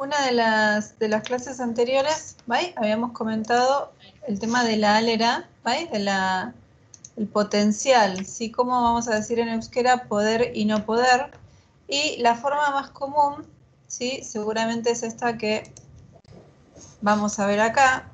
una de las clases anteriores, ¿vai? Habíamos comentado el tema de la alera, ¿vai? El potencial, ¿sí? Cómo vamos a decir en euskera poder y no poder. Y la forma más común, ¿sí? Seguramente es esta que vamos a ver acá.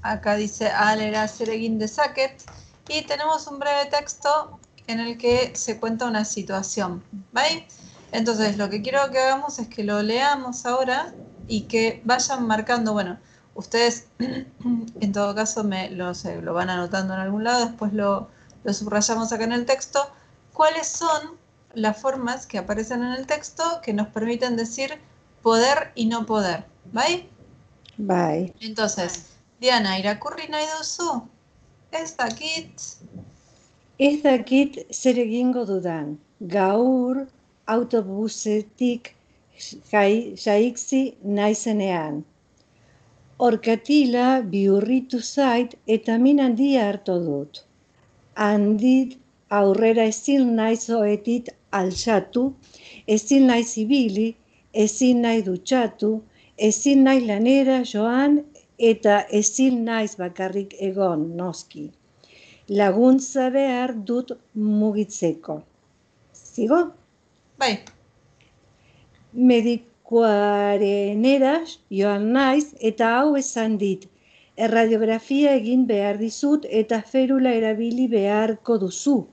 Acá dice alera zeregin dezaket. Y tenemos un breve texto en el que se cuenta una situación, ¿vai? Entonces, lo que quiero que hagamos es que lo leamos ahora y que vayan marcando, bueno, ustedes en todo caso lo van anotando en algún lado, después lo subrayamos acá en el texto, cuáles son las formas que aparecen en el texto que nos permiten decir poder y no poder, ¿vai? Bai. Entonces, Diana, irakurri nahi duzu? Ez dakit. Ez dakit zer egingo dudan. Gaur autobusetik jaitsi naizenean. Orkatila bihurritu zait eta min handia hartu dut. Handit aurrera ezin naiz oetit altxatu, ezin naiz ibili, ezin nahi dutxatu, ezin nahi lanera joan eta ezin naiz bakarrik egon noski. Laguntza behar dut mugitzeko. Zigo? Bai, Medikuarenera joan naiz eta hau esan dit. Erradiografia egin behar dizut eta ferula erabili beharko duzu.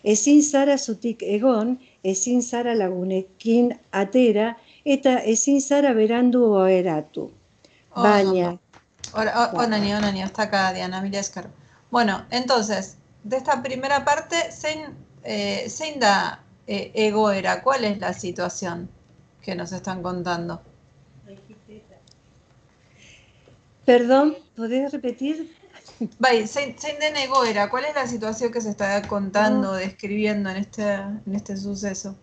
Ezin zara zutik egon, ezin zara lagunekin atera eta ezin zara berandu oheratu. Baina, Onani, hasta acá, Diana, mila esker. Bueno, entonces, de esta primera parte, zein da egoera? ¿Cuál es la situación que nos están contando? perdón, ¿podés repetir? Bai, zein den egoera? ¿Cuál es la situación que se está contando, describiendo en este suceso?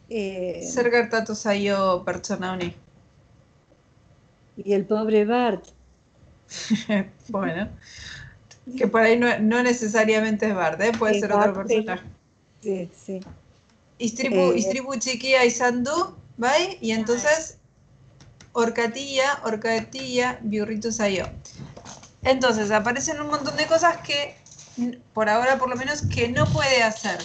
Zer gertatu zaio pertsona honi? Y el pobre Bart. Bueno, que por ahí no necesariamente es Bart, ¿eh? Puede ser otro Bart, personaje. sí. Istripu txikia izan du, bai? Y entonces, orkatilla, bihurritu zaio. Entonces, aparecen un montón de cosas que, por ahora por lo menos, que no puede hacer.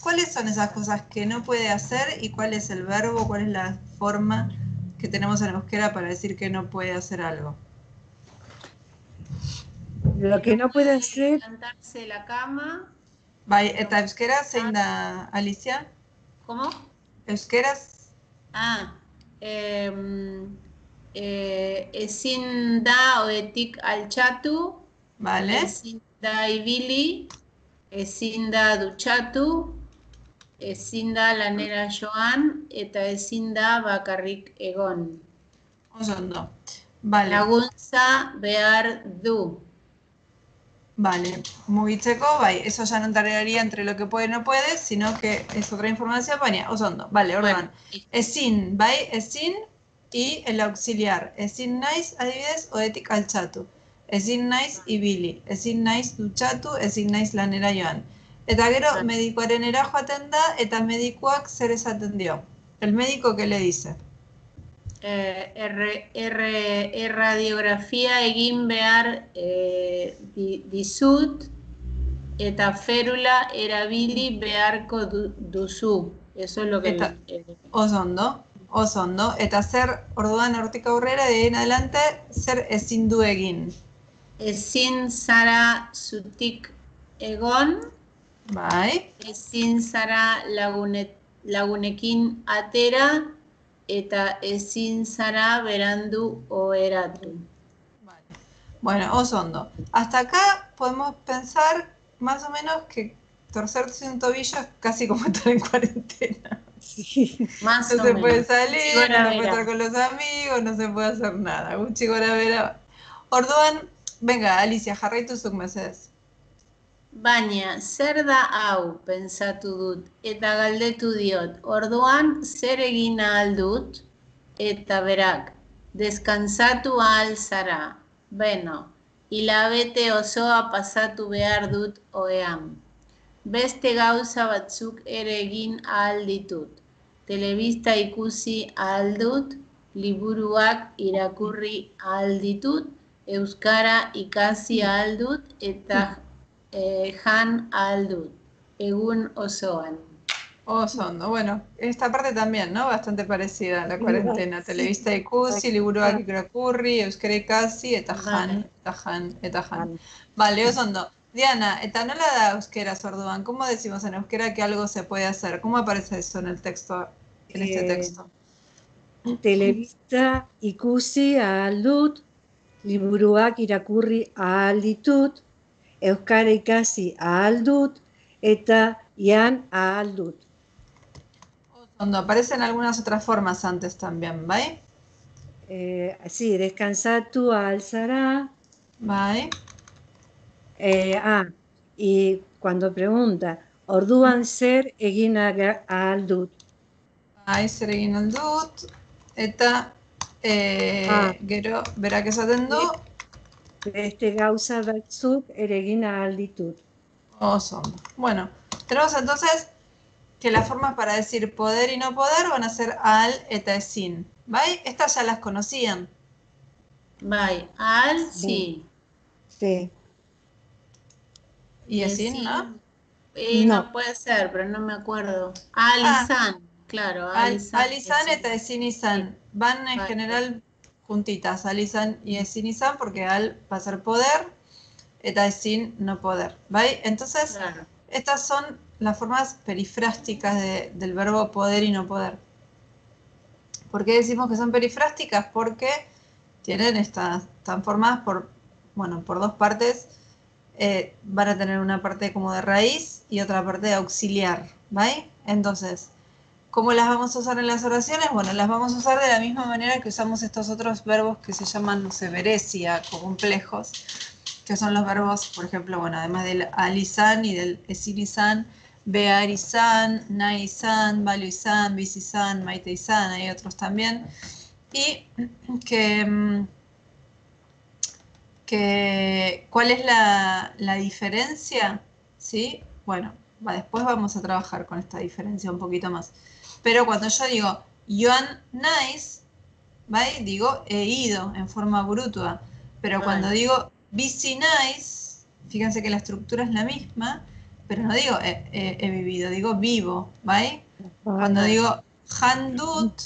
¿Cuáles son esas cosas que no puede hacer y cuál es el verbo, cuál es la forma que tenemos en euskera para decir que no puede hacer algo? Lo que no puede hacer, levantarse de la cama. Bai, eta euskera zein da, Alicia? ¿Cómo? Euskeraz? Ezin da oetik altxatu, Vale. ezin da ibili, ezin da dutxatu, ezin da lanera joan, eta ezin da bakarrik egon. Oso ondo. Vale. Laguntza behar du. Vale, mugitzeko, bai, eso ya no entraría entre lo que puede y no puede, sino que es otra información, baina, oso ondo. Vale, orduan. Ezin, bai, ezin, y el auxiliar. Ezin naiz, adibidez, oetik altxatu. Ezin naiz, ibili. Ezin naiz, dutxatu, ezin naiz lanera joan. Eta gero, medikuarenera joaten da, eta medikuak zer esaten dio. El médico, ¿qué le dice? Erradiografia egin behar dizut eta ferula erabili beharko duzu. Eso es lo que... Oso ondo. Eta zer, orduan hortik aurrera, de ahí en adelante, zer ezin du egin. Ezin zara zutik egon. Bai. Ezin zara lagunekin atera. Eta ezin zara berandu oheratu. Vale. Bueno, oso ondo. Hasta acá podemos pensar más o menos que torcerse un tobillo es casi como estar en cuarentena. sí. Más No o se menos. puede salir, no se Gora puede bera. estar con los amigos, no se puede hacer nada. Gutxi gora bera. Orduan, venga, Alicia, jarraituzuk mesedez. Baina, zer da hau, pentsatu dut, eta galdetu diot, orduan zer egin ahal dut, eta berak, deskantzatu ahal zara. Beno, hilabete osoa pasatu behar dut ohean. Beste gauza batzuk ere egin ahal ditut. telebista ikusi ahal dut, liburuak irakurri ahal ditut, euskara ikasi ahal dut, eta jan ahal dut, egun osoan. Osondo. Bueno, esta parte también, ¿no? Bastante parecida a la Sí, cuarentena. sí. Telebista ikusi, liburuak irakurri, euskara ikasi, eta jan, Vale. eta jan, eta jan. Vale. Vale, osondo. Diana, eta nola da euskera orduan? ¿Cómo decimos en euskera que algo se puede hacer? ¿Cómo aparece eso en el texto, en este texto? Telebista ikusi ahal dut, liburuak irakurri ahal ditut, euskara ikasi ahal dut, eta jan ahal dut. Osondo, aparecen algunas otras formas antes también, ¿vale? Sí, descansatu ahal zara. ¿Vale? Y cuando pregunta, orduan zer egin ahal dut. Bai, zer egin ahal dut, eta gero, berak esaten du, Beste gauza batzuk ere egin ahal ditut. oso ondo. Bueno, tenemos entonces que las formas para decir poder y no poder van a ser al eta ezin. ¿Vale? Estas ya las conocían. Bai, ahal, sí. Sí. Y ezin, sí. ¿no? No puede ser, pero no me acuerdo. Ahal izan, claro, ahal izan. Al izan eta ezin izan. Van en Vale. general juntitas, al izan y ezin izan, porque al va a ser poder, eta ezin no poder. ¿Vale? Entonces, Claro. estas son las formas perifrásticas del verbo poder y no poder. ¿Por qué decimos que son perifrásticas? Porque están formadas por dos partes. Van a tener una parte como de raíz y otra parte de auxiliar, ¿vale? Entonces, ¿cómo las vamos a usar en las oraciones? Bueno, las vamos a usar de la misma manera que usamos estos otros verbos que se llaman, no sé, beresia, complejos, que son los verbos, por ejemplo, bueno, además del alizan y del esinizan, bearizan, naizan, valioizan, bisizan, maiteizan, hay otros también. Y ¿cuál es la diferencia? ¿Sí? Bueno, después vamos a trabajar con esta diferencia un poquito más. Pero cuando yo digo Joan nice, ¿vale? Digo he ido en forma brutua. Pero cuando digo busy nice, fíjense que la estructura es la misma, pero no digo he vivido, digo vivo, ¿vale? Cuando digo han dut,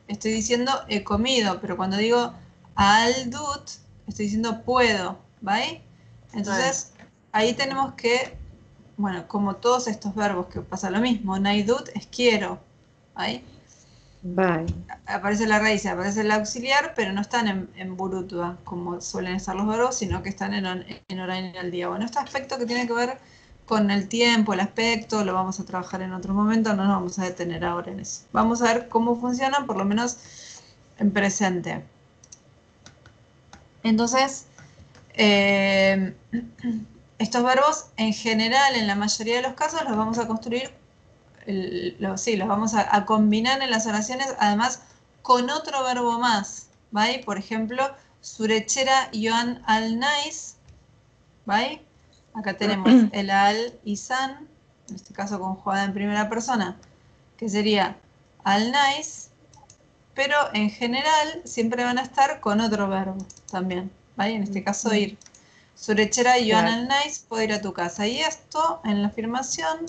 estoy diciendo he comido, pero cuando digo al dut, estoy diciendo puedo, ¿vale? Entonces, ahí tenemos que, bueno, como todos estos verbos que pasa lo mismo, naidut es quiero, ¿vale? Vale. Aparece la raíz, aparece el auxiliar, pero no están en burutua, como suelen estar los verbos, sino que están en horario al día. Bueno, este aspecto que tiene que ver con el tiempo, el aspecto, lo vamos a trabajar en otro momento, no nos vamos a detener ahora en eso. Vamos a ver cómo funcionan, por lo menos en presente. Entonces, estos verbos en general, en la mayoría de los casos, los vamos a construir, los vamos a combinar en las oraciones, además con otro verbo más, ¿vale? Por ejemplo, surechera Joan al nais, ¿vale? Acá tenemos el al y san, en este caso conjugada en primera persona, que sería al nais, pero en general siempre van a estar con otro verbo también, ¿vale? En este caso ir. Surechera Joan al nais, puedo ir a tu casa. Y esto en la afirmación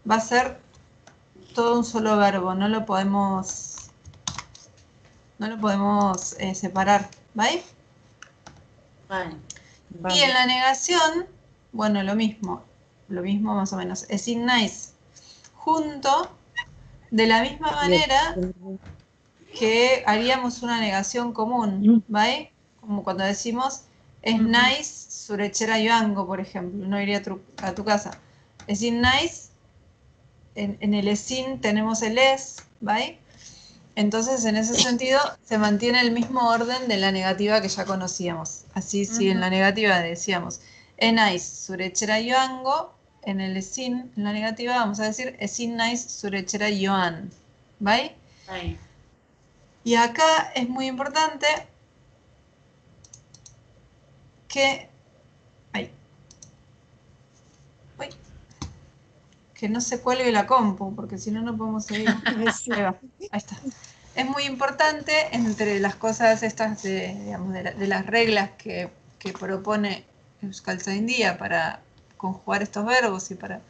va a ser todo un solo verbo, no lo podemos separar, ¿vale? Vale. Y en la negación, bueno, lo mismo más o menos, es in nice, junto, de la misma manera que haríamos una negación común, ¿vale? Como cuando decimos, es nice surechera yoango, por ejemplo, no iría a tu casa. Es in nice, en el esin tenemos el es, ¿vale? Entonces, en ese sentido, se mantiene el mismo orden de la negativa que ya conocíamos. Así, si en la negativa decíamos enais surechera yoango, en el esin, en la negativa, vamos a decir esin nais surechera yoan. ¿Vale? Y acá es muy importante que que no se cuelgue la compu, porque si no, no podemos seguir. Ahí va, ahí está. Es muy importante entre las cosas estas digamos, de las reglas que propone Euskaltzaindia para conjugar estos verbos y para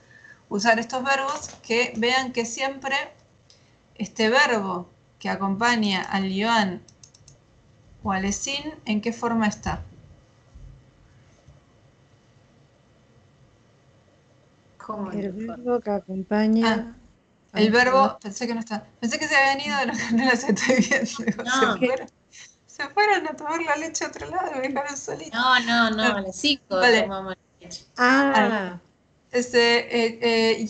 usar estos verbos, que vean que siempre este verbo que acompaña al Yoan o al Ezin, ¿en qué forma está? ¿Cómo El no? verbo que acompaña. El verbo, pensé que no está. Pensé que se habían ido, no los estoy viendo. No. Se fueron a tomar la leche a otro lado y me dejaron solita. No, a las 5 Vale. tomamos leche.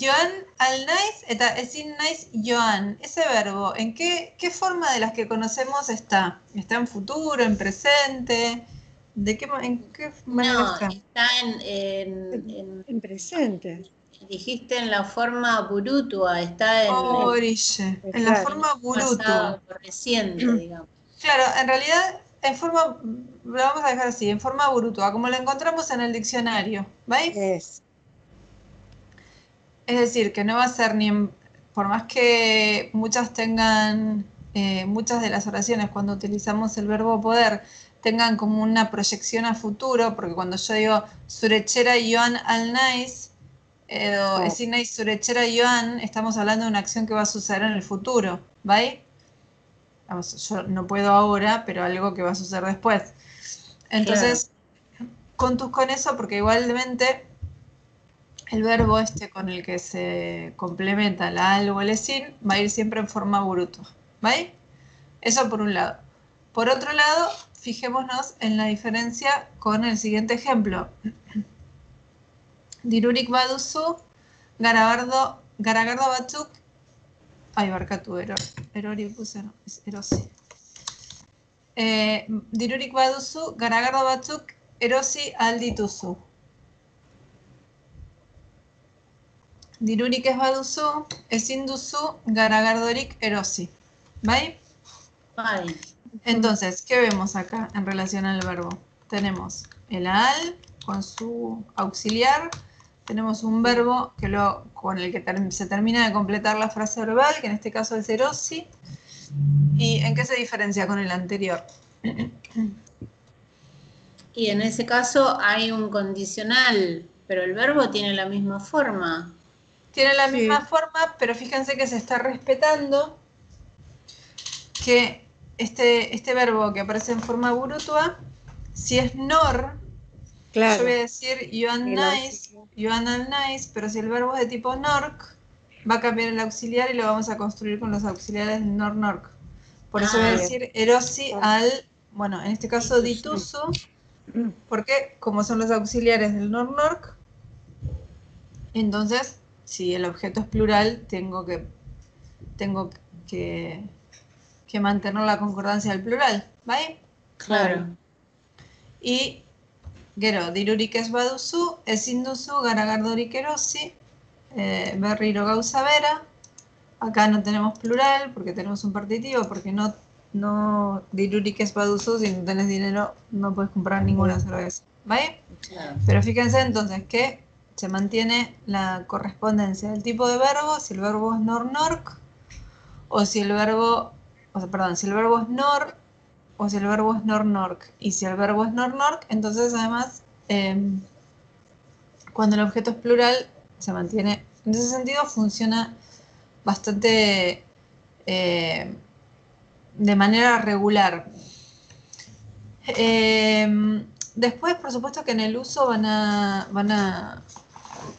Joan al naiz eta ezin naiz joan. Ese verbo, ¿en qué forma de las que conocemos está? ¿Está en futuro, en presente? ¿En qué manera está? Está En presente. dijiste en la forma burutua, está en Orille, en la forma burutua. pasado reciente, digamos. Claro, en realidad, lo vamos a dejar así, en forma burutua, como lo encontramos en el diccionario, ¿veis? Es decir, que no va a ser por más que muchas tengan, muchas de las oraciones cuando utilizamos el verbo poder, tengan como una proyección a futuro, porque cuando yo digo surechera Joan al naiz, es naiz surechera Joan, estamos hablando de una acción que va a suceder en el futuro, ¿veis? Vamos, yo no puedo ahora, pero algo que va a suceder después. Entonces, contus con eso, porque igualmente el verbo con el que se complementa la al o el esin va a ir siempre en forma burutua. ¿Vale? Eso por un lado. Por otro lado, fijémonos en la diferencia con el siguiente ejemplo. Dirurik baduzu, garagardo batzuk, barkatu, erori puse, no, es erosi. Dirurik baduzu, garagardo batzuk, erosi aldituzu. Dirurik ez baduzu, ezin duzu garagardorik erosi. ¿Vale? Vale. Entonces, ¿qué vemos acá en relación al verbo? Tenemos el al con su auxiliar, tenemos un verbo con el que se termina de completar la frase verbal, que en este caso es erosi. ¿Y en qué se diferencia con el anterior? Y en ese caso hay un condicional, pero el verbo tiene la misma forma. Tiene la misma forma, pero fíjense que se está respetando que este verbo que aparece en forma burutua, si es nor, yo voy a decir Joan al naiz, pero si el verbo es de tipo norc, va a cambiar el auxiliar y lo vamos a construir con los auxiliares del nor-norc. Por eso voy a decir erosi al, bueno, en este caso dituzu, porque como son los auxiliares del nor-norc, entonces, si el objeto es plural, tengo que mantener la concordancia del plural, ¿vale? Claro. Y gero, dirurik ez baduzu, ezin duzu garagardorik erosi, berriro gauza bera. Acá no tenemos plural porque tenemos un partitivo, porque no dirurik ez baduzu, si no tenés dinero no puedes comprar ninguna cerveza, ¿vale? Claro. Pero fíjense entonces que se mantiene la correspondencia del tipo de verbo, si el verbo es nor-norc, o si el verbo, si el verbo es nor, o si el verbo es nor-norc. Y si el verbo es nor-norc, entonces además, cuando el objeto es plural, se mantiene. En ese sentido funciona bastante de manera regular. Después, por supuesto que en el uso van a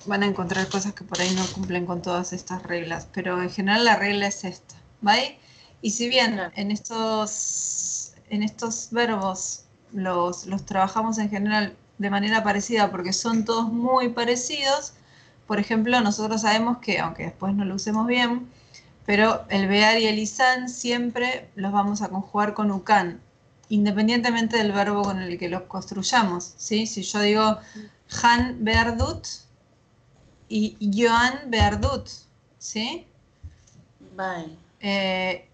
encontrar cosas que por ahí no cumplen con todas estas reglas, pero en general la regla es esta, ¿vale? Y si bien en estos verbos los trabajamos en general de manera parecida porque son todos muy parecidos, por ejemplo, nosotros sabemos que, aunque después no lo usemos bien, pero el bear y el izan siempre los vamos a conjugar con ukan, independientemente del verbo con el que los construyamos, ¿sí? Si yo digo Han behar dut y Joan behar dut, ¿sí? Vale.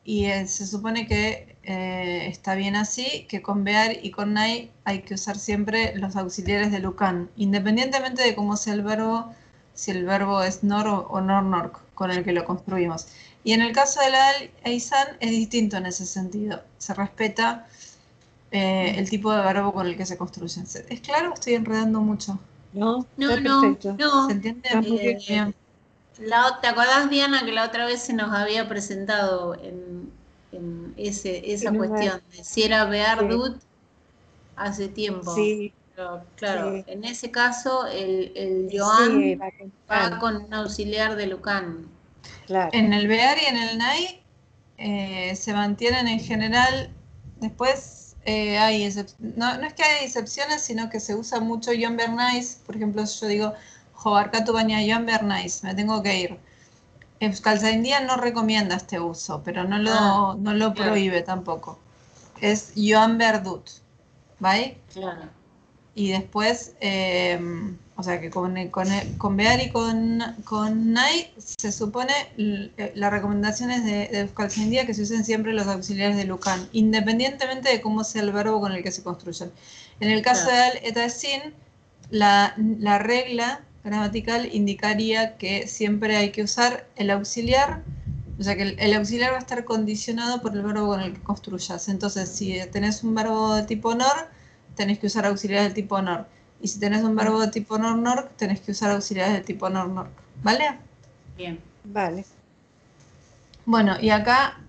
Y se supone que está bien así, que con bear y con nai hay que usar siempre los auxiliares del ukan, independientemente de cómo sea el verbo, si el verbo es nor o nor con el que lo construimos. Y en el caso de la Eisan es distinto en ese sentido. Se respeta el tipo de verbo con el que se construyen. ¿Es claro? Estoy enredando mucho. No, No, está no, perfecto. no. ¿Se entiende? Está muy bien. Bien. ¿Te acordás, Diana, que la otra vez se nos había presentado en esa cuestión de si era Beardut hace tiempo? Sí, Pero, claro, sí, en ese caso el sí, Joan va con va Lucan, con un auxiliar de Lucan. claro. En el Bear y en el Nai se mantienen en general. Después hay no es que hay excepciones, sino que se usa mucho John Bernays. Por ejemplo, yo digo, Jobarcatu baña John Bernays, me tengo que ir. Euskaltzaindia no recomienda este uso, pero no lo claro. prohíbe tampoco. Es Joan Berdut, ¿vale? Claro. Y después, o sea que con Bear y con Nai se supone, la recomendación es de Euskaltzaindia que se usen siempre los auxiliares de Lucan, independientemente de cómo sea el verbo con el que se construyen. En el caso de Al eta Sin, la regla gramatical indicaría que siempre hay que usar el auxiliar, o sea que el auxiliar va a estar condicionado por el verbo con el que construyas. Entonces, si tenés un verbo de tipo nor, tenés que usar auxiliares de tipo nor. Y si tenés un verbo de tipo nor, tenés que usar auxiliares de tipo nor. ¿Vale? Bien. Vale. Bueno, y acá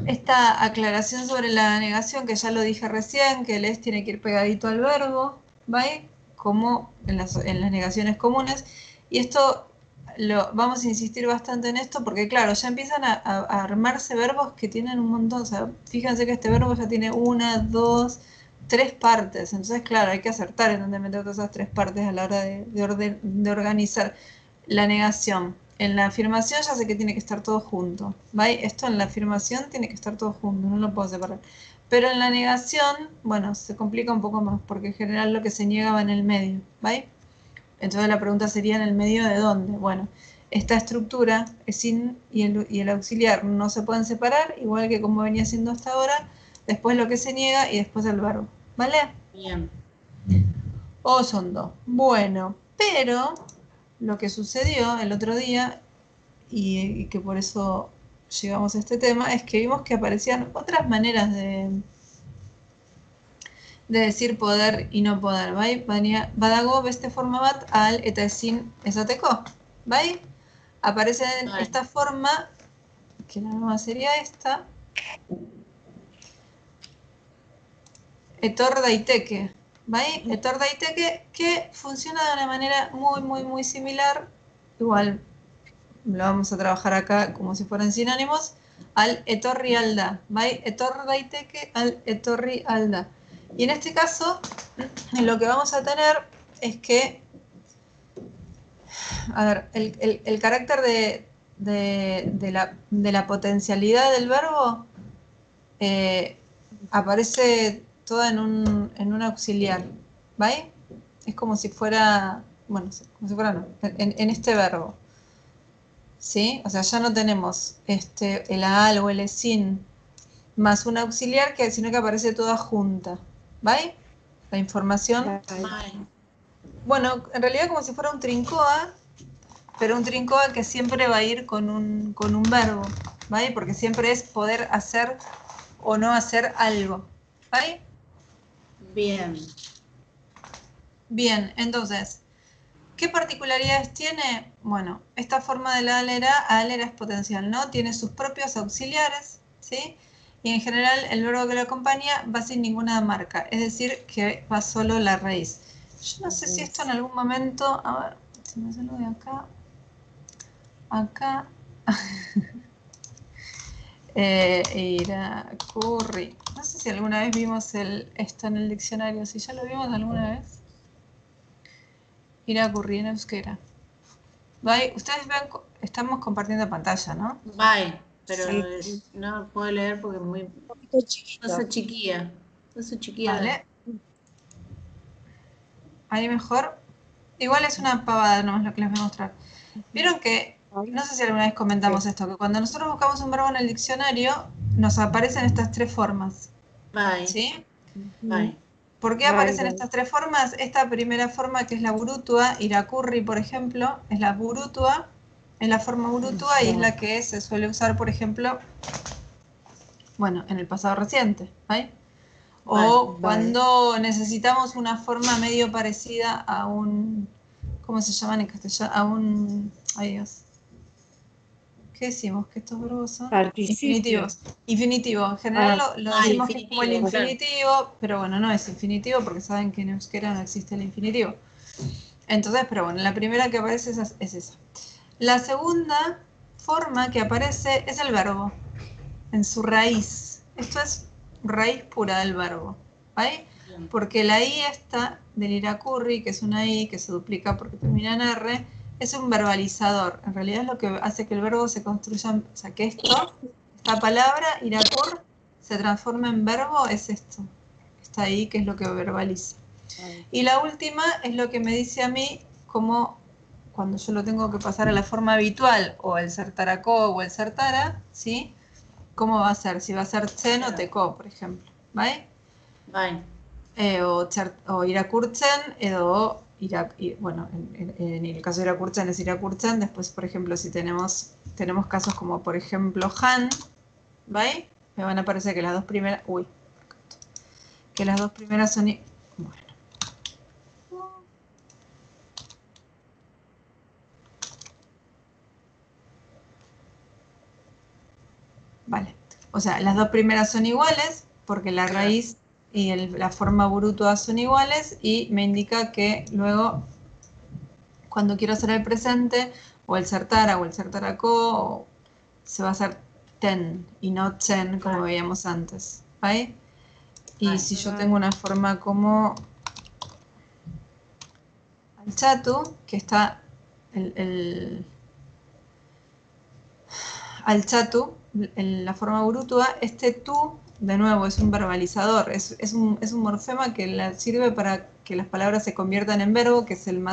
esta aclaración sobre la negación, que ya lo dije recién, que el es tiene que ir pegadito al verbo, ¿vale? Como en las negaciones comunes. Y esto vamos a insistir bastante en esto porque, claro, ya empiezan a armarse verbos que tienen un montón. O sea, fíjense que este verbo ya tiene 1, 2, 3 partes. Entonces, claro, hay que acertar en dónde meter todas esas 3 partes a la hora de organizar la negación. En la afirmación ya sé que tiene que estar todo junto, ¿vale? Esto en la afirmación tiene que estar todo junto, no lo puedo separar. Pero en la negación, bueno, se complica un poco más, porque en general lo que se niega va en el medio, ¿vale? Entonces la pregunta sería, ¿en el medio de dónde? Bueno, esta estructura, el sin y el auxiliar, no se pueden separar, igual que como venía siendo hasta ahora, después lo que se niega y después el verbo, ¿vale? Bien. O son dos. Bueno, pero lo que sucedió el otro día, y que por eso llegamos a este tema, es que vimos que aparecían otras maneras de decir poder y no poder, ¿vale? Badago beste forma bat al eta ezin esateko, ¿vale? Aparece esta forma, que la nueva sería esta, etor daiteke, ¿vale? Etor daiteke, que funciona de una manera muy similar, igual lo vamos a trabajar acá como si fueran sinónimos, al etorri alda, ¿vale? Etor daiteke al etorri alda. Y en este caso, lo que vamos a tener es que, a ver, el carácter de la potencialidad del verbo aparece toda en un auxiliar, ¿vale? Es como si fuera, bueno, como si fuera no, en este verbo, ¿sí? O sea, ya no tenemos el al o el sin más un auxiliar, sino que aparece toda junta, ¿vale? La información. Vale. Bueno, en realidad como si fuera un trincoa, pero un trincoa que siempre va a ir con un verbo, ¿vale? Porque siempre es poder hacer o no hacer algo, ¿vale? Bien. Bien, entonces, ¿qué particularidades tiene? Bueno, esta forma de la alera es potencial, ¿no? Tiene sus propios auxiliares, ¿sí? Y en general el verbo que lo acompaña va sin ninguna marca, es decir, que va solo la raíz. Yo no sé si esto en algún momento, a ver, si me salgo de acá, Iracurri. No sé si alguna vez vimos esto en el diccionario, si ya lo vimos alguna vez. Iracurri en euskera. ¿Vale? Ustedes ven, estamos compartiendo pantalla, ¿no? Bye. Pero Sí. no puedo leer porque es muy... Un poquito chiquito. No soy chiquilla. No soy chiquilla. Vale. Ahí mejor. Igual es una pavada nomás lo que les voy a mostrar. Vieron que, no sé si alguna vez comentamos esto, que cuando nosotros buscamos un verbo en el diccionario, nos aparecen estas 3 formas. Bye. ¿Sí? Bye. ¿Por qué aparecen estas tres formas? Esta primera forma, que es la burutua, iracurri, por ejemplo, es la burutua, es la forma burutua y es la que se suele usar, por ejemplo, bueno, en el pasado reciente, ¿vale? O cuando necesitamos una forma medio parecida a un, ¿cómo se llaman en castellano? A un, ay Dios, ¿qué decimos? Que estos verbos son infinitivos. Infinitivo, en general lo decimos que es como el infinitivo, pero bueno, no es infinitivo porque saben que en euskera no existe el infinitivo. Entonces, pero bueno, la primera que aparece es esa. La segunda forma que aparece es el verbo, en su raíz. Esto es raíz pura del verbo, ¿vale? Porque la I esta del iracurri, que es una I que se duplica porque termina en R, es un verbalizador. En realidad es lo que hace que el verbo se construya, o sea, que esta palabra, iracur, se transforma en verbo, es esto. Está ahí, que es lo que verbaliza. Y la última es lo que me dice a mí como cuando yo lo tengo que pasar a la forma habitual, o el sertaracó o el sertara, ¿sí? ¿Cómo va a ser? Si va a ser tsen o teko, por ejemplo. ¿Vale? Vale. O irakurtzen, bueno, en el caso de irakurtzen es irakurtzen. Después, por ejemplo, si tenemos casos como, por ejemplo, han, ¿vale? Me van a parecer que las dos primeras, que las dos primeras son, bueno. Vale, o sea, las dos primeras son iguales porque la raíz y la forma burutua son iguales y me indica que luego, cuando quiero hacer el presente, o el sertara o el sertaracó, se va a hacer ten y no chen como veíamos antes, ¿vale? Y si yo tengo una forma como alchatu, que está alchatu, en la forma burutua, este tú, de nuevo, es un verbalizador, es un morfema que sirve para que las palabras se conviertan en verbo, que es el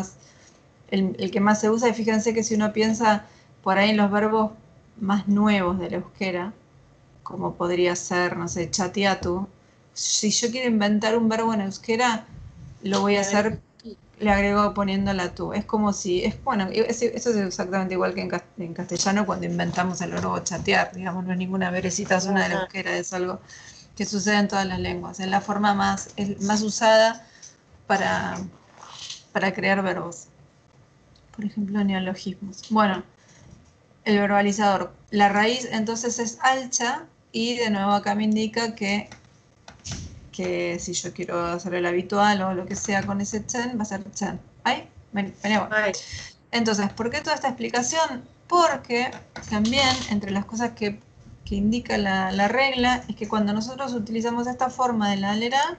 que más se usa. Y fíjense que si uno piensa por ahí en los verbos más nuevos del euskera, como podría ser, no sé, chateatu, si yo quiero inventar un verbo en euskera, lo voy a hacer, le agrego poniendo la tú. Es como si, bueno, eso es exactamente igual que en castellano cuando inventamos el verbo chatear, digamos, no es ninguna verecita zona de la euskera, es algo que sucede en todas las lenguas. Es la forma más usada para crear verbos. Por ejemplo, neologismos. Bueno, el verbalizador. La raíz entonces es alcha y de nuevo acá me indica que si yo quiero hacer el habitual o lo que sea con ese chen, va a ser chen. ¿Ahí? Venimos. Entonces, ¿por qué toda esta explicación? Porque también entre las cosas que indica la regla es que cuando nosotros utilizamos esta forma de la alera,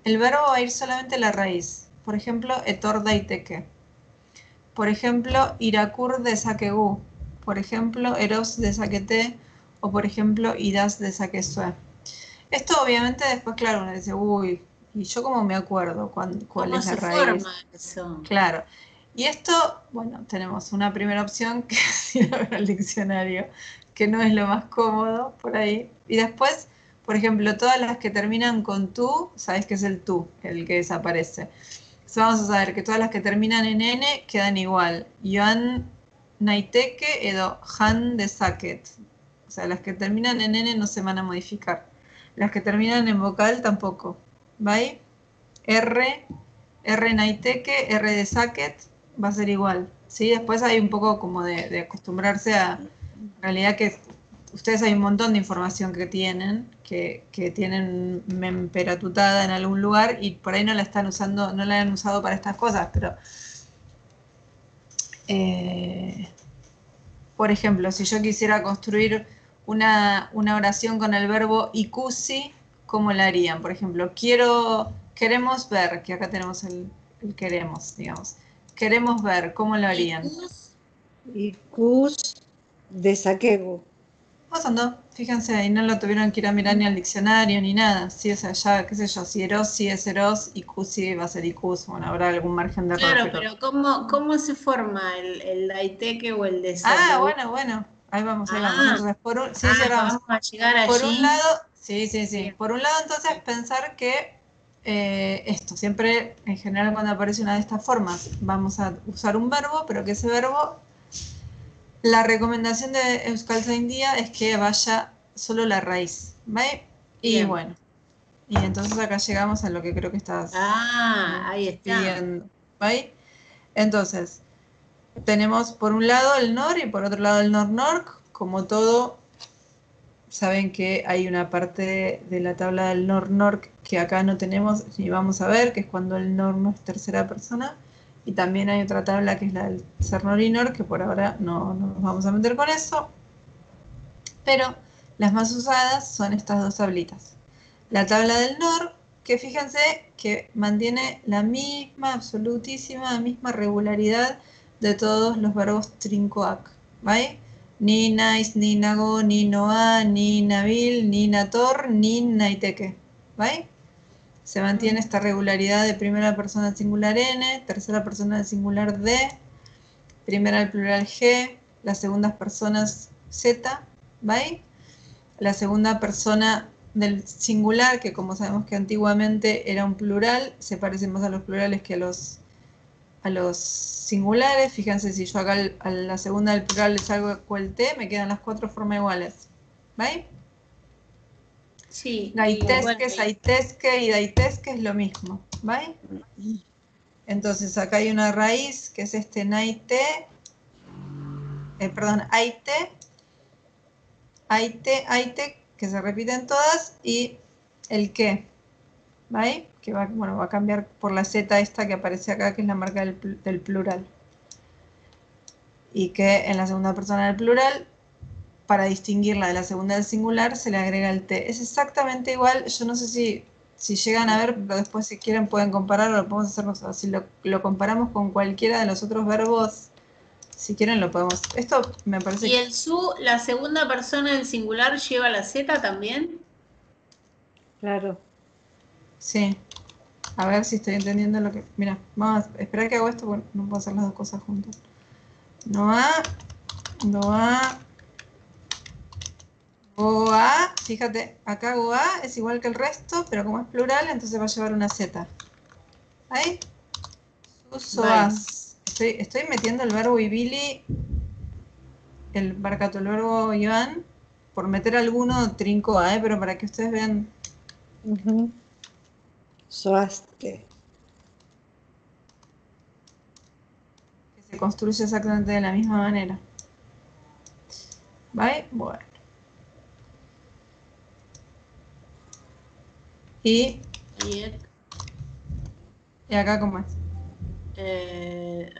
el verbo va a ir solamente a la raíz. Por ejemplo, etor daiteke. Por ejemplo, irakur de sakegu. Por ejemplo, eros de saquete. O por ejemplo, idas de saquesue. Esto obviamente después, claro, uno dice, uy, ¿y yo cómo me acuerdo cuál es la raíz? ¿Cómo se forma eso? Claro. Y esto, bueno, tenemos una primera opción que es ir a ver al diccionario, que no es lo más cómodo por ahí. Y después, por ejemplo, todas las que terminan con tú, sabes que es el tú, el que desaparece. Entonces vamos a saber que todas las que terminan en N quedan igual. Joan naiteke edo han de saket. O sea, las que terminan en N no se van a modificar. Las que terminan en vocal tampoco. ¿Vale? R naiteke, R de saket, va a ser igual. ¿Sí? Después hay un poco como de acostumbrarse a... En realidad que ustedes hay un montón de información que tienen, que tienen memperatutada en algún lugar y por ahí no la están usando, no la han usado para estas cosas, pero... por ejemplo, si yo quisiera construir una oración con el verbo ikusi, ¿cómo la harían? Por ejemplo, queremos ver, que acá tenemos el queremos, digamos. Queremos ver, ¿cómo lo harían? Ikus de saquego. Pasando, fíjense, y no lo tuvieron que ir a mirar ni al diccionario ni nada. Sí, o sea, ya, qué sé yo, si eros, sí es eros, ikusi va a ser ikus. Bueno, habrá algún margen de error. Claro, pero ¿cómo se forma el daiteque o el de Ah, bueno. Ahí vamos. Entonces, vamos a llegar allí. Por un lado, sí. Por un lado, entonces, pensar que esto, siempre en general cuando aparece una de estas formas vamos a usar un verbo, pero que ese verbo, la recomendación de Euskaltzaindia es que vaya solo la raíz, ¿vale? Y Bien. bueno, y entonces acá llegamos a lo que creo que estás Ahí está. pidiendo, ¿vale? Entonces, tenemos por un lado el nor y por otro lado el nor-norc, como todo. Saben que hay una parte de la tabla del nor-norc que acá no tenemos ni vamos a ver, que es cuando el nor no es tercera persona. Y también hay otra tabla que es la del ser-nor y nor, que por ahora no nos vamos a meter con eso. Pero las más usadas son estas dos tablitas. La tabla del nor, que fíjense que mantiene la misma, absolutísima, misma regularidad de todos los verbos trincoac, ¿vale? Ni nais, ni nago, ni noa, ni nabil, ni nator, ni naiteque, ¿vale? Se mantiene esta regularidad de primera persona del singular n, tercera persona del singular d, primera al plural g, las segundas personas z, ¿vale? La segunda persona del singular, que como sabemos que antiguamente era un plural, se parece más a los plurales que a los singulares. Fíjense, si yo acá a la segunda del plural le salgo el T, me quedan las cuatro formas iguales. ¿Veis? Sí. Gaitesque, saitesque y daitesque es lo mismo. ¿Veis? Entonces acá hay una raíz que es este naite, aite, aite, aite, que se repiten todas, y el que, ¿vale? Que va, bueno, va a cambiar por la Z esta que aparece acá, que es la marca del plural. Y que en la segunda persona del plural, para distinguirla de la segunda del singular, se le agrega el T. Es exactamente igual, yo no sé si llegan a ver, pero después si quieren pueden compararlo, lo podemos hacer nosotros. Si lo comparamos con cualquiera de los otros verbos, si quieren lo podemos. Esto me parece ¿Y el su, la segunda persona del singular, lleva la Z también? Claro. Sí. A ver si estoy entendiendo lo que... Mira, vamos a esperar que hago esto porque no puedo hacer las dos cosas juntas. Noa, doa, goa. Fíjate, acá goa es igual que el resto, pero como es plural, entonces va a llevar una Z. ¿Ahí? Susoas. Estoy metiendo el verbo ibili, el barcato, el verbo Iván, por meter alguno trincoa, pero para que ustedes vean. Soaste. Que se construye exactamente de la misma manera. ¿Vale? Bueno. Y acá, ¿cómo es?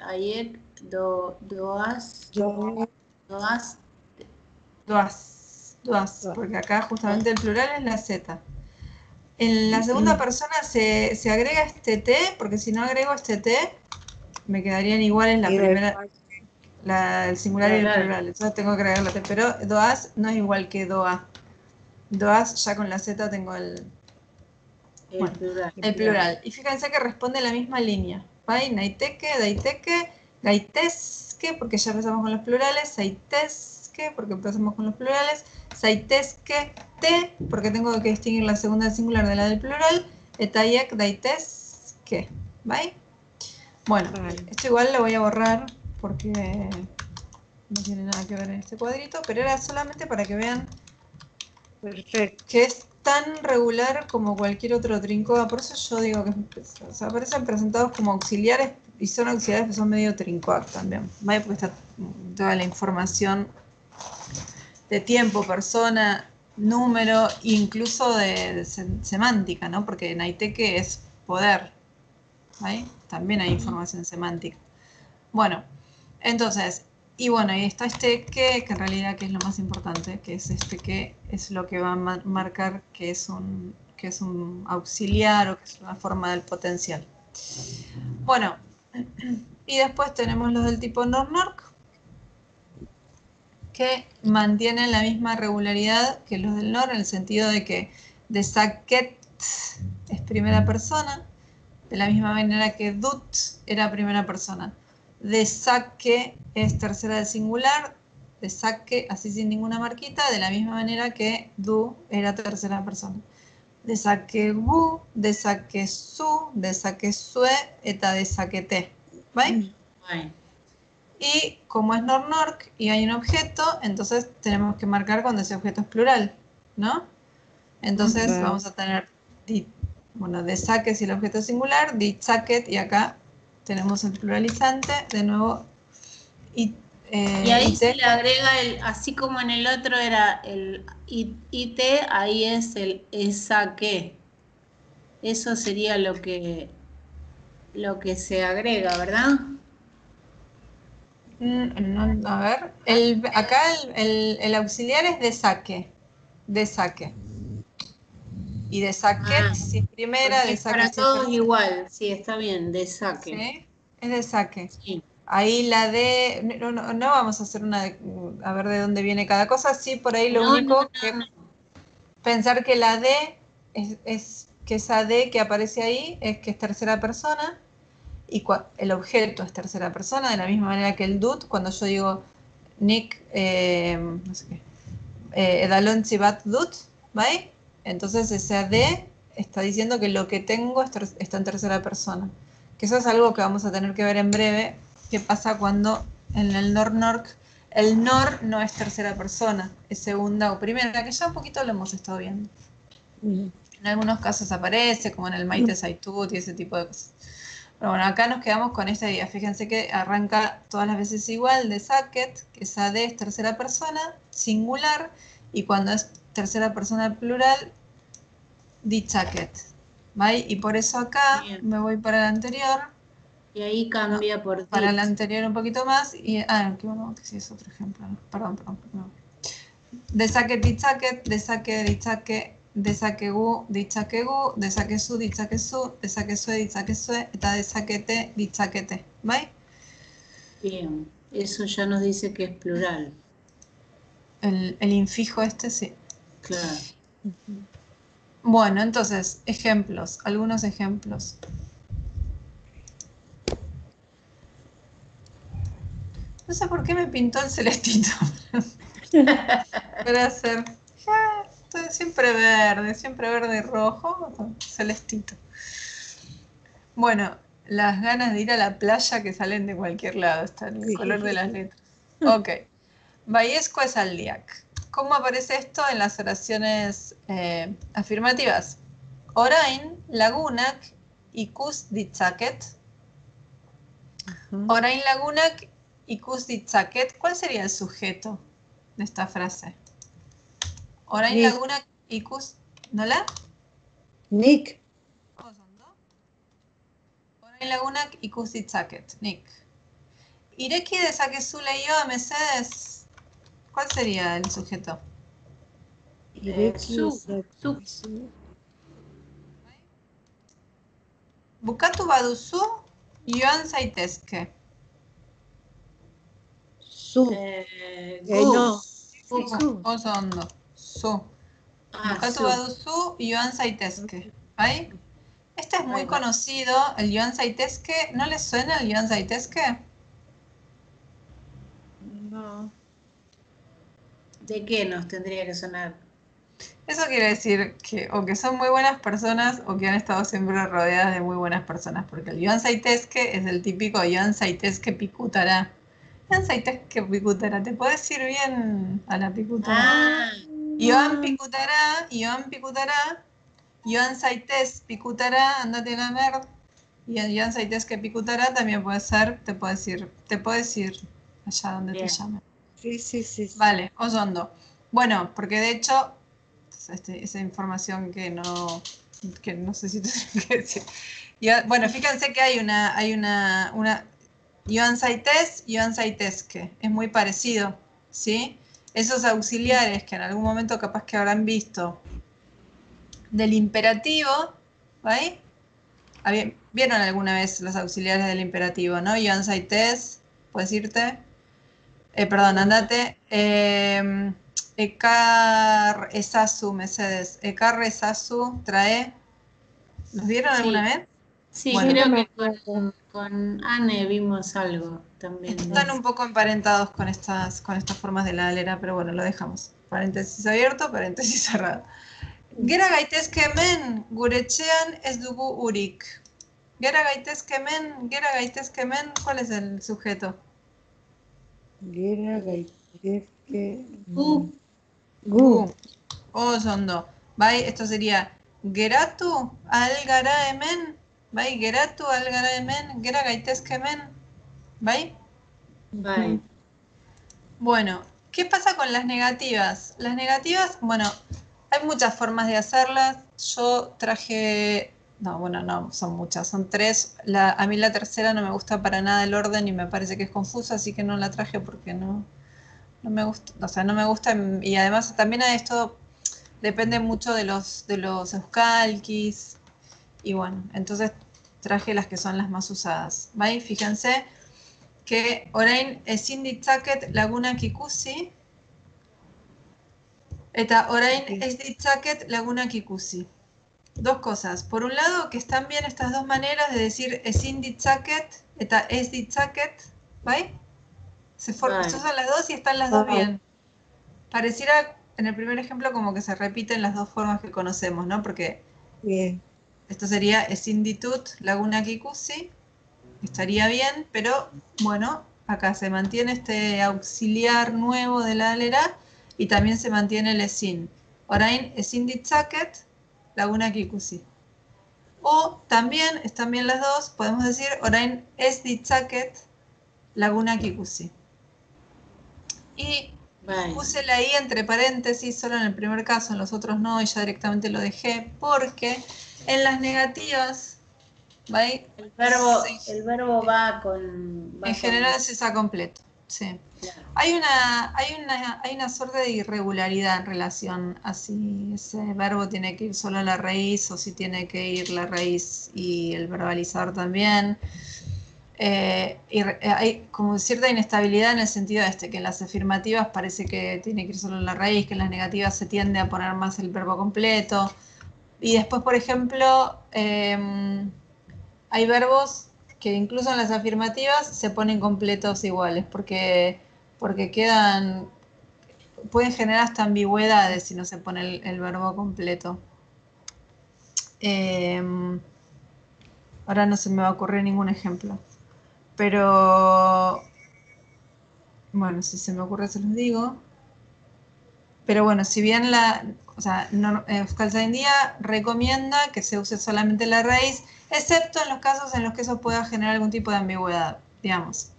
Ayer, doas, porque acá justamente el plural es la Z. En la segunda persona se agrega este T, porque si no agrego este T, me quedarían iguales la primera, el singular y el plural. Entonces tengo que agregar la T, pero doas no es igual que doa. Doas ya con la Z tengo el plural. Y fíjense que responde la misma línea. ¿Vai? Naiteque, daiteque, gaitesque, porque ya empezamos con los plurales, saitesque, porque empezamos con los plurales, saitesque, te, porque tengo que distinguir la segunda del singular de la del plural, etaiek, daitesque. ¿Vai? Bueno, esto igual lo voy a borrar porque no tiene nada que ver en este cuadrito, pero era solamente para que vean que es tan regular como cualquier otro trincoa. Por eso yo digo que aparecen presentados como auxiliares y son auxiliares que son medio trincoac también. ¿Vale? Porque está toda la información de tiempo, persona, número, incluso de semántica, ¿no? Porque naiteque es poder. ¿Vale? También hay información semántica. Bueno, entonces, y está este que en realidad que es lo más importante, que es este que es lo que va a marcar que es un auxiliar o que es una forma del potencial. Bueno, y después tenemos los del tipo nor-norc, que mantienen la misma regularidad que los del nor, en el sentido de que de saquet es primera persona, de la misma manera que dut era primera persona. De saque es tercera del singular, de saque así sin ninguna marquita, de la misma manera que du era tercera persona. Dezakegu, dezakezu, dezakezue, eta dezakete. ¿Vale? Bai. Y como es nor-nork y hay un objeto, entonces tenemos que marcar cuando ese objeto es plural, ¿no? Entonces Vale. vamos a tener, bueno, dezake si el objeto es singular, ditzaket, y acá tenemos el pluralizante, de nuevo, Y ahí ite. se le agrega el, así como en el otro era el IT, ahí es el esaque. Eso sería lo que se agrega, ¿verdad? A ver, acá el auxiliar es desaque. Y desaquet, Ah, si es primera, porque es desaque para si es todos tercera. igual, sí, está bien, de saque. ¿Sí? Es desaque. Sí. Ahí la D, no vamos a hacer a ver de dónde viene cada cosa, sí, por ahí lo No, único no. pensar que la D es que esa D que aparece ahí es que es tercera persona y el objeto es tercera persona, de la misma manera que el dut, cuando yo digo Nick, no sé qué, Edalon Chibat dut, ¿vale? Entonces esa D está diciendo que lo que tengo está en tercera persona. Que eso es algo que vamos a tener que ver en breve, qué pasa cuando en el nor-nork el nor no es tercera persona, es segunda o primera, que ya un poquito lo hemos estado viendo. En algunos casos aparece, como en el Maite Saitut y ese tipo de cosas. Pero bueno, acá nos quedamos con esta idea. Fíjense que arranca todas las veces igual de Saket, que esa D es tercera persona, singular, y cuando es tercera persona plural, Ditzaket. ¿Vale? Y por eso acá Bien. me voy para el anterior. Y ahí cambia por Para dit. el anterior un poquito más. Y, qué bueno, que sí es otro ejemplo. Perdón. No. Desaket, ditzaket, desake, ditzake, desakegu, ditzakegu, desakezu, ditzakezu, desakezue, ditzakezue, eta desakete, ditzakete. ¿Vale? Bien, eso ya nos dice que es plural. El infijo este, sí. Claro. Bueno, entonces, ejemplos, algunos ejemplos. No sé por qué me pintó el celestito. Para hacer. Estoy siempre verde y rojo, celestito. Bueno, las ganas de ir a la playa que salen de cualquier lado, está el color de las letras. Ok. Baiesco es aldiac. ¿Cómo aparece esto en las oraciones afirmativas? Orain, lagunak, ikus ditzaket. Orain lagunak, ikus ditzaket. ¿Cuál sería el sujeto de esta frase? Orain Nick. lagunak, ikus, ¿nola? Nick. Orain lagunak, ikus ditzaket. Nick. Ireki dezakezu leioa, mesedes. ¿Cuál sería el sujeto? Su. Bukatu baduzu, joan zaitezke. Su. Gu. No. Oso ondo. Zu. Bukatu Su. baduzu, joan zaitezke. ¿Ahí? Este es muy Ahí va. conocido, el joan zaitezke. ¿No les suena el joan zaitezke? No. ¿De qué nos tendría que sonar? Eso quiere decir que o que son muy buenas personas o que han estado siempre rodeadas de muy buenas personas, porque el joan zaitezke es el típico joan zaitezke pikutara. Joan zaitezke pikutara, ¿te puedes ir bien a la pikutara? Joan pikutara, Joan zaitez pikutara, andate a la merda. Y el Joan zaitezke pikutara también puede ser, te puedes ir allá donde Bien. te llamen. Sí. Vale, osondo. Bueno, porque de hecho esa información que no sé si tengo que decir. Bueno, fíjense que hay una Joan Zaitez, Joan Zaitezke. Es muy parecido, ¿sí? Esos auxiliares que en algún momento capaz que habrán visto del imperativo, ¿vale? ¿Vieron alguna vez los auxiliares del imperativo, no? Joan Zaitez, ¿puedes irte? Perdón, andate. Ekar Esasu, Mercedes. Ekar Esasu, trae. ¿Los vieron alguna vez? Sí, Bueno. creo que con Anne vimos algo también. Están un poco emparentados con estas formas de la alera, pero bueno, lo dejamos. Paréntesis abierto, paréntesis cerrado. Gera gaitezke hemen, gure etxean ez dugu urik. Gera gaitezke hemen, ¿cuál es el sujeto? Gera gaitezke... Gu. Gu. Oso ondo. Bai, esto sería geratu al gara hemen. Bai, geratu al gara hemen, gera gaitezke hemen. Bai. Bai. Bueno, ¿qué pasa con las negativas? Las negativas, bueno, hay muchas formas de hacerlas. Yo traje, no, bueno, no, son muchas, son 3. A mí la tercera no me gusta para nada el orden y me parece que es confusa, así que no la traje porque no me gusta, o sea, no me gusta y además también a esto depende mucho de los euskalkis y bueno, entonces traje las que son las más usadas. ¿Vale? Fíjense que orain ezin ditzaket lagunak ikusi eta orain ez ditzaket lagunak ikusi. Dos cosas. Por un lado, que están bien estas dos maneras de decir ezin ditzaket eta ez ditzaket, ¿vale? Se usan las dos y están las dos bien. Pareciera en el primer ejemplo como que se repiten las dos formas que conocemos, ¿no? Porque esto sería ezin ditut lagunak ikusi, estaría bien, pero bueno, acá se mantiene este auxiliar nuevo de la alera y también se mantiene el ezin. Orain ezin ditzaket lagunak ikusi. O también, están bien las dos, podemos decir orain ez ditzaket lagunak ikusi. Y puse la i entre paréntesis solo en el primer caso, en los otros no, y ya directamente lo dejé, porque en las negativas, ¿vale? El verbo va con... En general se usa completo, sí. Claro. Hay una suerte de irregularidad en relación a si ese verbo tiene que ir solo a la raíz o si tiene que ir la raíz y el verbalizador también. Hay como cierta inestabilidad en el sentido que en las afirmativas parece que tiene que ir solo la raíz, que en las negativas se tiende a poner más el verbo completo. Y después, por ejemplo, hay verbos que incluso en las afirmativas se ponen completos iguales, porque pueden generar hasta ambigüedades si no se pone el verbo completo. Ahora no se me va a ocurrir ningún ejemplo. Pero, bueno, si se me ocurre se los digo. Pero bueno, si bien Euskaltzaindia recomienda que se use solamente la raíz, excepto en los casos en los que eso pueda generar algún tipo de ambigüedad, digamos.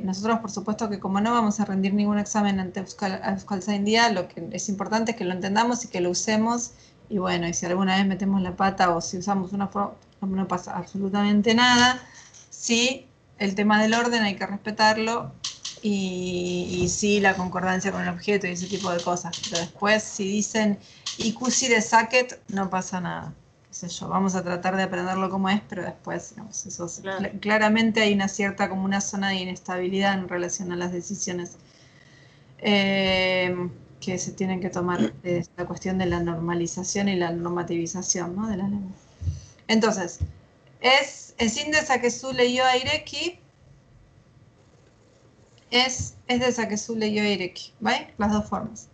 Nosotros, por supuesto, que como no vamos a rendir ningún examen ante Euskaltzaindia, lo que es importante es que lo entendamos y que lo usemos. Y bueno, y si alguna vez metemos la pata o si usamos una forma, no pasa absolutamente nada. Sí, el tema del orden hay que respetarlo y sí la concordancia con el objeto y ese tipo de cosas. Pero después, si dicen ikusi de saket, no pasa nada. Qué sé yo, vamos a tratar de aprenderlo como es, pero después, digamos, eso claro. Claramente hay una cierta, como una zona de inestabilidad en relación a las decisiones que se tienen que tomar de la cuestión de la normalización y la normativización, ¿no? De la lengua. Entonces, ezin dezakezu leihoa ireki, es dezakezu leihoa ireki, ¿vale? Las dos formas.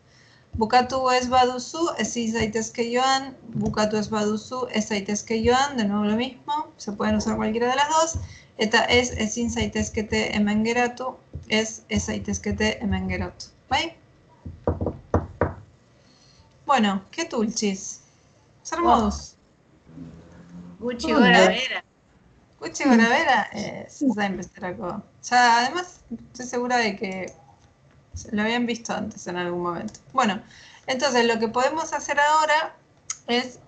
Bukatu ez baduzu, ezin zaitezke joan, bukatu ez baduzu, ez zaitezke joan, de nuevo lo mismo, se pueden usar cualquiera de las dos, eta ezin zaitezkete hemen geratu, ez zaitezkete hemen geratu, ¿vale? Bueno, ¿qué tulchis? Hermosos. Gutxi gora bera. Gutxi gora bera, zain besterako. Ya, además, estoy segura de que lo habían visto antes en algún momento. Bueno, entonces lo que podemos hacer ahora es,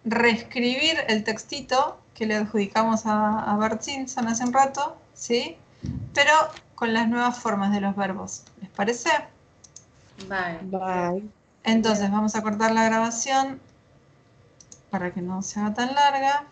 reescribir el textito que le adjudicamos a Bart Simpson hace un rato, ¿sí? Pero con las nuevas formas de los verbos. ¿Les parece? Bye. Entonces vamos a cortar la grabación para que no se haga tan larga.